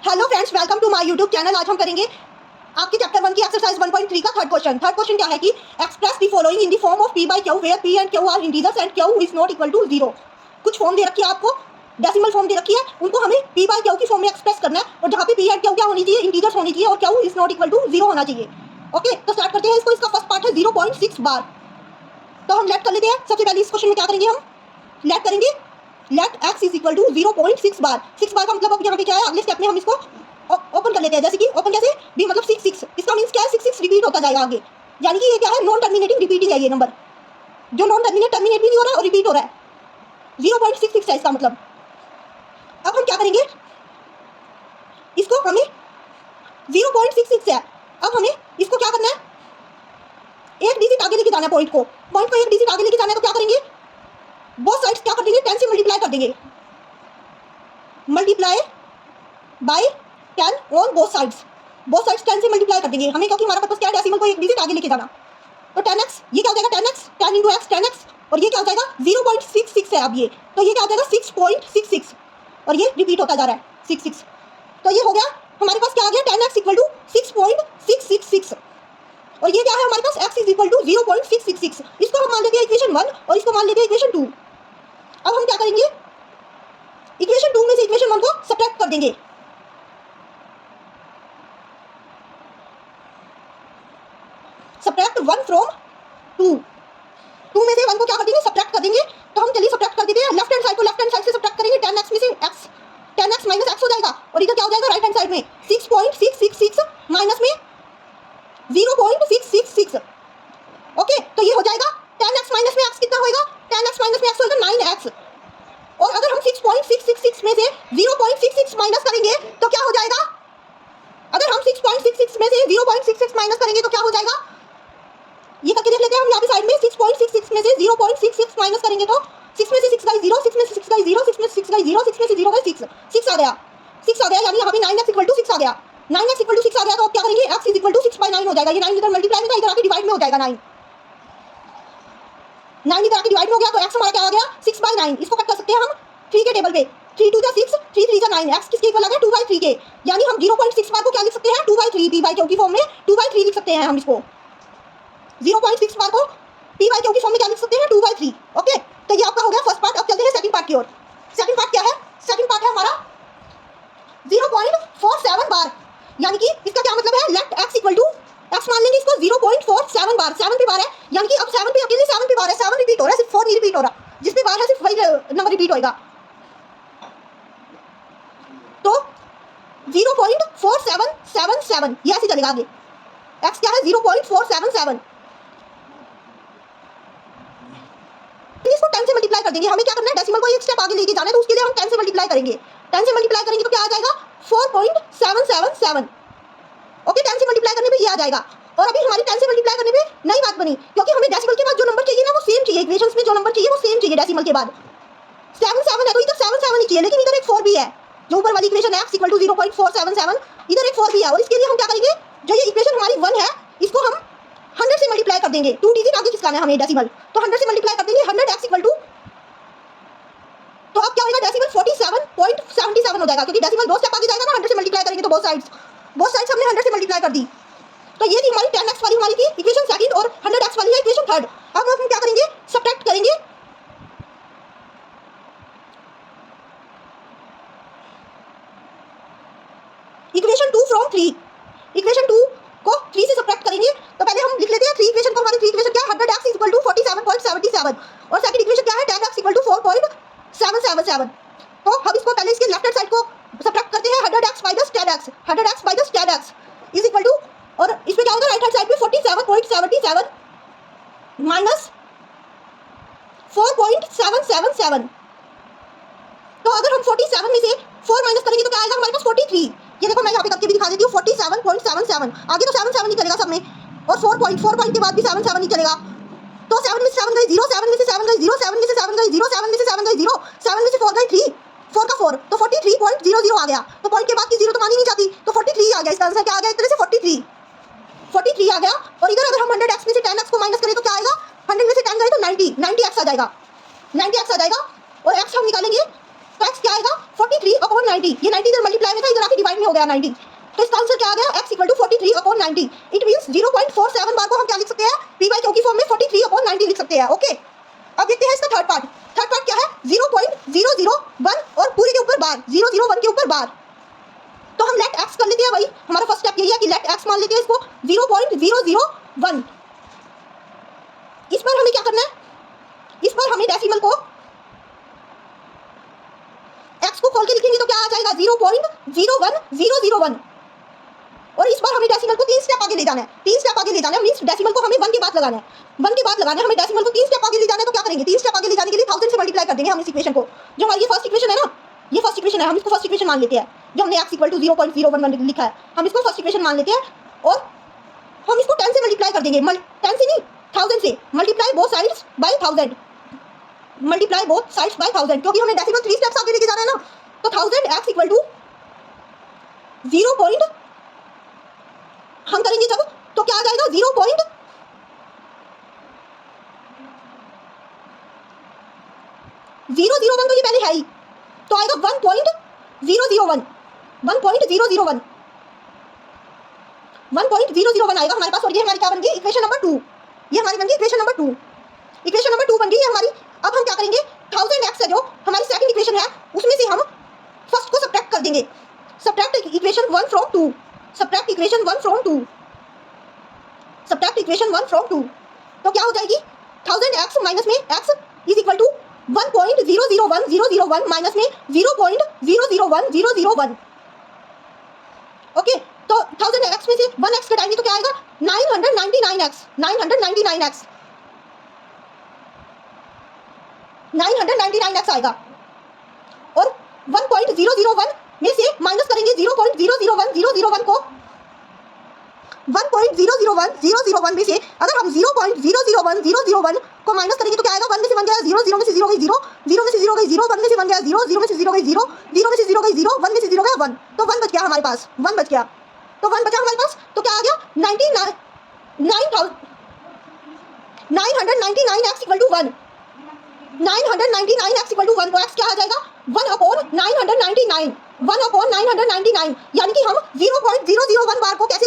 Hello friends, welcome to my YouTube channel. आज हम करेंगे आपके चैप्टर 1 की एक्सरसाइज 1.3 का थर्ड क्वेश्चन क्या है कि express the following in the form of p by q where p and q are integers and q is not equal to 0। कुछ फॉर्म दे रखी है आपको, डेसिमल फॉर्म दे रखी है, उनको हमें p बाय q की फॉर्म में एक्सप्रेस करना है और जहां पे p एंड q क्या होनी चाहिए, इंटीजर्स होनी चाहिए और q is not equal to 0 होना चाहिए। ओके, तो स्टार्ट करते हैं इसको। इसका फर्स्ट पार्ट है 0.6 बार। तो हम लेट कर लेते हैं। सबसे पहले इस क्वेश्चन में क्या करेंगे, हम लेट करेंगे let x is equal to 0.6 bar. 6 bar का मतलब अब यहाँ पे क्या है, अगले स्टेप में हम इसको ओपन कर लेते हैं। जैसे कि ओपन कैसे भी, मतलब 6 इसका मींस क्या है, 6 रिपीट होता जाएगा आगे, यानी कि ये क्या है, नॉन टर्मिनेटिंग रिपीटिंग है ये नंबर, जो नॉन टर्मिनेट भी नहीं हो रहा है और रिपीट हो रहा है। 0.66 है इसका मतलब। अब हम क्या करेंगे, इसको हमें 0.66 है, अब हमें इसको क्या करना है, एक डिजिट आगे लेके जाना है पॉइंट को एक डिजिट आगे लेके जाना है। तो क्या करेंगे, बोथ साइड्स क्या कर देंगे, 10 से मल्टीप्लाई कर देंगे, multiply by 10 on both sides 10 से मल्टीप्लाई कर देंगे हमें, क्योंकि हमारा पर्पस क्या है, डेसिमल को एक डिजिट आगे लेके जाना। तो 10x, ये क्या हो जाएगा 10x, 10 into x 10x, और ये क्या हो जाएगा 0.66 है अब ये, तो ये क्या हो जाएगा 6.66, और ये रिपीट होता जा रहा है 66। तो ये हो गया हमारे पास, क्या आ गया, 10x इक्वल टू 6.666, और ये क्या है हमारे पास, x इज इक्वल टू 0.666। इसको हम मान लेते हैं इक्वेशन 1 और इसको मान लेते हैं इक्वेशन 2। अब हम क्या करेंगे, इक्वेशन 2 में से इक्वेशन 1 को सब्ट्रैक्ट कर देंगे। सब्ट्रैक्ट 1 फ्रॉम 2 में से 1 को क्या कर देंगे, सब्ट्रैक्ट कर देंगे। तो हम चलिए सब्ट्रैक्ट कर देते हैं। लेफ्ट हैंड साइड से सब्ट्रैक्ट करेंगे, 10x में से x, 10x माइनस x हो जाएगा, और इधर क्या हो जाएगा राइट हैंड साइड में 6.666 माइनस में 0.666। ओके, तो ये हो जाएगा 10x माइनस में x कितना होएगा, 10x माइनस में x होएगा 9x, और अगर हम 6.666 में से 0.66 माइनस करेंगे तो क्या हो जाएगा, अगर हम 6.66 में से 0.66 माइनस करेंगे तो क्या हो जाएगा, ये करके देख लेते हैं हम। यहाँ पे साइड में 6.66 में से 0.66 माइनस करेंगे तो 6 में से 6 गई 0, 6 में से 6 गई 0, 6 में से 6 गई 0, 6 में से 0 गई 6 आ गया, 6 आ गया, यानी यहाँ पे 9x इक्वल टू 6 आ गया। 9x इक्वल टू 6 आ गया, तो अब क्या करेंगे, x इज इक्वल टू 6/9 हो जाएगा। ये 9 इधर मल्टीप्लाई में था, इधर आके डिवाइड में हो जाएगा। 9 इधर आके डिवाइड में हो गया, तो x हमारा क्या आ गया 6/9। इसको कट कर सकते हैं हम 3 के टेबल पे, 3 2 6, 3 3 9, x किसके इक्वल आ गया 2/3 के, यानी हम 0.6 बार को क्या लिख सकते हैं, 2/3 p बाय q की फॉर्म में 2/3 लिख सकते हैं हम इसको। 0.6 बार को p बाय q की फॉर्म में क्या लिख सकते हैं, 2/3। ओके, तो ये आपका हो गया फर्स्ट पार्ट। अब चलते हैं सेकंड पार्ट की ओर। सेकंड पार्ट क्या है, सेकंड पार्ट है हमारा 0.47 बार, यानी कि इसका क्या मतलब है, let x equal to, x मान लेंगे इसको 0.47 बार, 7 पे बार है, यानी कि अब 7 पे अकेले 7 पे बार है, 7 रिपीट हो रहा है, सिर्फ 4 नहीं रिपीट हो रहा, जिस पे बार है सिर्फ वही नंबर रिपीट होएगा। तो 0.4777 ये ऐसे चलेगा आगे, x क्या है 0.477, इसको 10 से मल्टीप्लाई कर देंगे। हमें क्या करना है, डेसिमल को एक स्टेप आगे लेके जाना है, तो उसके लिए हम 10 से मल्टीप्लाई करेंगे। 10 से मल्टीप्लाई करेंगे तो क्या आ जाएगा 4.777। ओके, 10 से मल्टीप्लाई करने पे ये आ जाएगा। और अभी हमारी 10 से मल्टीप्लाई करने पे नई बात बनी, क्योंकि हमें डेसिमल के बाद जो नंबर चाहिए ना वो सेम चाहिए, इक्वेशंस में जो नंबर चाहिए वो सेम चाहिए डेसिमल के बाद। 7 7 है तो इधर 7 7 ही चाहिए, लेकिन इधर एक 4 भी है, जो ऊपर वाली इक्वेशन है x इक्वल टू 0.477, इधर एक 4 भी है, और इसके लिए हम क्या करेंगे, जो ये इक्वेशन हमारी 1 है इसको हम 100 से मल्टीप्लाई कर देंगे। 2 डिजिट आगे खिसकाना है हमें डेसिमल, तो 100 से मल्टीप्लाई कर देंगे, 100x इक्वल टू, तो अब क्या होगा, डेसिमल 47.77 हो जाएगा, क्योंकि डेसिमल 2 स्टेप आगे जाएगा ना 100 से मल्टीप्लाई करेंगे तो बोथ साइड्स हमने 100 से मल्टीप्लाई कर दी। तो ये थी हमारी 10x वाली हमारी थी इक्वेशन सेकंड, और 100x वाली है इक्वेशन थर्ड। अब हम क्या करेंगे, सब्ट्रैक्ट करेंगे। इक्वेशन 2 फ्रॉम 3, इक्वेशन 2 को 3 से सब्ट्रैक्ट करेंगे। तो पहले हम लिख लेते हैं 3 इक्वेशन को। हमारी 3 इक्वेशन क्या है, 100x इक्वल टू 47.77, और सेकंड इक्वेशन क्या है, 10x इक्वल टू 4.777। तो हम इसको पहले इसके लेफ्ट हैंड साइड को सब्ट्रैक्ट करते हैं, 100x minus 10x, 100x minus 10x is equal to, और इसमें क्या होगा राइट हैंड साइड पे 47.77 माइनस 4.777। तो अगर हम 47 में से 4 माइनस करेंगे तो क्या आएगा हमारे पास 43। ये देखो मैं यहाँ पे करके भी दिखा देती हूँ, 47.77, आगे तो 7 7 नहीं चलेगा सब में, और 4 पॉइंट के बाद भी 7 7 नहीं चलेगा। तो 7 में से 7 गई 0, 7 में से 7 गई 0, 7 में से 7 गई 0, 7 में से 7 गई 0, 7 में से 4 गई 3, 4 का 4, तो 43.00 आ गया। तो पॉइंट के बाद की 0 तो मानी नहीं जाती, तो 43 आ गया। इसका आंसर क्या आ गया, एक तरह से 43 आ गया। और इधर अगर हम 100x में से 10x को माइनस करें तो क्या आएगा, 100 में से 10 गए तो 90x आ जाएगा, 90x आ जाएगा, और x हम निकालेंगे तो x क्या आएगा 43/90। ये 90 इधर मल्टीप्लाई में था, इधर आके डिवाइड में हो गया 90। तो इसका आंसर क्या आ गया, x equal to 43/90। It means 0.47 bar को हम क्या लिख सकते हैं, p बाई q की फॉर्म में 43/90 लिख सकते हैं। ओके, अब देखते हैं इसका थर्ड पार्ट। थर्ड पार्ट क्या है, 0.001 और पूरे के ऊपर बार, 001 के ऊपर बार। तो हम लेट x कर लेते हैं भाई, हमारा फर्स्ट स्टेप यही है कि लेट x मान लेते हैं इसको 0.001। इस पर हमें क्या करना है, इस पर हमें डेसिमल को x को खोल के लिखेंगे तो क्या आ जाएगा 0.01001। और इस बार हमें डेसिमल को 3 स्टेप आगे ले जाना है, 3 स्टेप आगे ले जाना है, मींस डेसिमल को हमें 1 के बाद लगाना है, 1 के बाद लगाना है हमें डेसिमल को 3 स्टेप आगे ले जाना है। तो क्या करेंगे, 3 स्टेप आगे ले जाने के लिए 1000 से मल्टीप्लाई कर देंगे हम इस इक्वेशन को। जो हमारी ये फर्स्ट इक्वेशन है ना, ये फर्स्ट इक्वेशन है, हम इसको फर्स्ट इक्वेशन मान लेते हैं। जो हमने x इक्वल टू 0.011 लिखा है, हम इसको फर्स्ट इक्वेशन मान लेते हैं और हम इसको 10 से मल्टीप्लाई कर देंगे। 10 से नहीं, 1000 से। Multiply both sides by 1000, multiply both sides by 1000, क्योंकि हमें डेसिमल 3 स्टेप्स आगे लेके जाना है ना। तो 1000 x इक्वल टू 0. हम करेंगे जब, तो क्या आ जाएगा 0.001 तो ये पहले है ही, तो आएगा 1.001, 1.001, 1.001 आएगा हमारे पास। और ये हमारी क्या बन गई, इक्वेशन नंबर 2। ये हमारी बन गई इक्वेशन नंबर 2। इक्वेशन नंबर 2 बन गई है हमारी। अब हम क्या करेंगे, 1000x है जो हमारी सेकंड इक्वेशन है, उसमें से हम फर्स्ट को सब्ट्रैक्ट कर देंगे। Subtract equation 1 from 2, subtract equation 1 from 2, subtract equation 1 from 2। तो क्या हो जाएगी, 1000x माइनस में x is equal to 1.001001 minus में 0.001001। ओके, तो 1000x में से 1x घटाएंगे तो क्या आएगा 999x, 999x, 999x आएगा। और 1.001 में से माइनस करेंगे 0.001001 को, 1.001 में से अगर हम 0.001 को माइनस करेंगे तो क्या आएगा, 1 में से 1 गया 0, 0 में से 0 गई 0, 0 में से 0 गई 0, 1 में से 1 गया 0, 0 में से 0 गई 0, 0 में से 0 गई 0, 1 में से 0 गया 1, तो 1 बच गया हमारे पास, 1 बच गया। तो 1 बचा हमारे पास, तो क्या आ गया 999x equal to 1, 999x equal to 1। तो x क्या आ जाएगा 1/999, 1/999, यानी कि हम 0.001 बार को कैसे